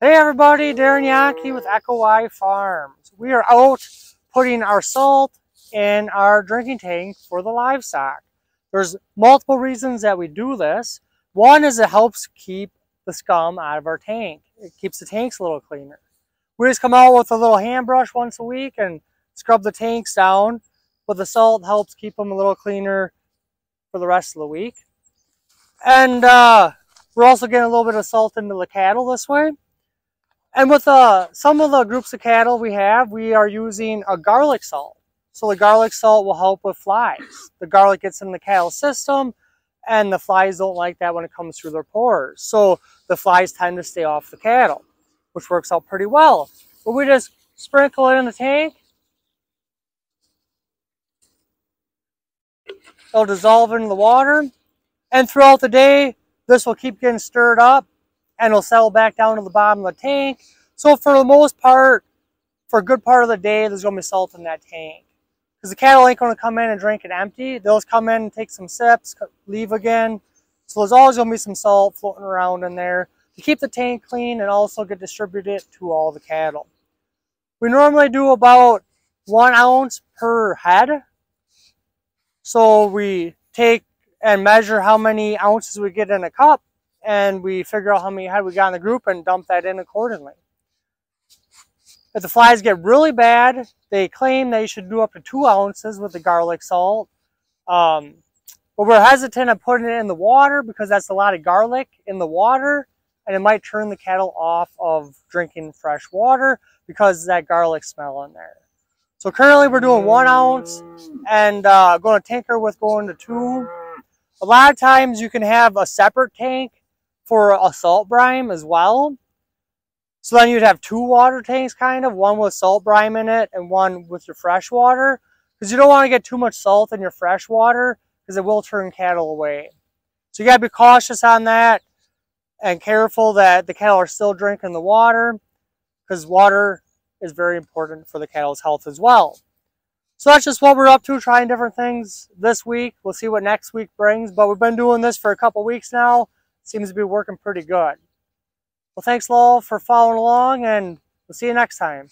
Hey everybody, Darren Yankee with Echoyfarms. We are out putting our salt in our drinking tank for the livestock. There's multiple reasons that we do this. One is it helps keep the scum out of our tank. It keeps the tanks a little cleaner. We just come out with a little hand brush once a week and scrub the tanks down, but the salt helps keep them a little cleaner for the rest of the week. And we're also getting a little bit of salt into the cattle this way. And with some of the groups of cattle we are using a garlic salt. So the garlic salt will help with flies. The garlic gets in the cattle system, and the flies don't like that when it comes through their pores. So the flies tend to stay off the cattle, which works out pretty well. But we just sprinkle it in the tank. It'll dissolve into the water. And throughout the day, this will keep getting stirred up, and it'll settle back down to the bottom of the tank. So for the most part, for a good part of the day, there's going to be salt in that tank. Because the cattle ain't going to come in and drink it empty. They'll just come in and take some sips, leave again. So there's always going to be some salt floating around in there to keep the tank clean and also get distributed to all the cattle. We normally do about 1 ounce per head. So we take and measure how many ounces we get in a cup, and we figure out how many head we got in the group and dump that in accordingly. If the flies get really bad, they claim they should do up to 2 ounces with the garlic salt. But we're hesitant of putting it in the water because that's a lot of garlic in the water, and it might turn the cattle off of drinking fresh water because of that garlic smell in there. So currently we're doing 1 ounce and going to tinker with going to 2. A lot of times you can have a separate tank for a salt brine as well. So then you'd have 2 water tanks kind of, one with salt brine in it and one with your fresh water. Because you don't want to get too much salt in your fresh water because it will turn cattle away. So you got to be cautious on that and careful that the cattle are still drinking the water, because water is very important for the cattle's health as well. So that's just what we're up to, trying different things this week. We'll see what next week brings, but we've been doing this for a couple weeks now. Seems to be working pretty good. Well, thanks all for following along, and we'll see you next time.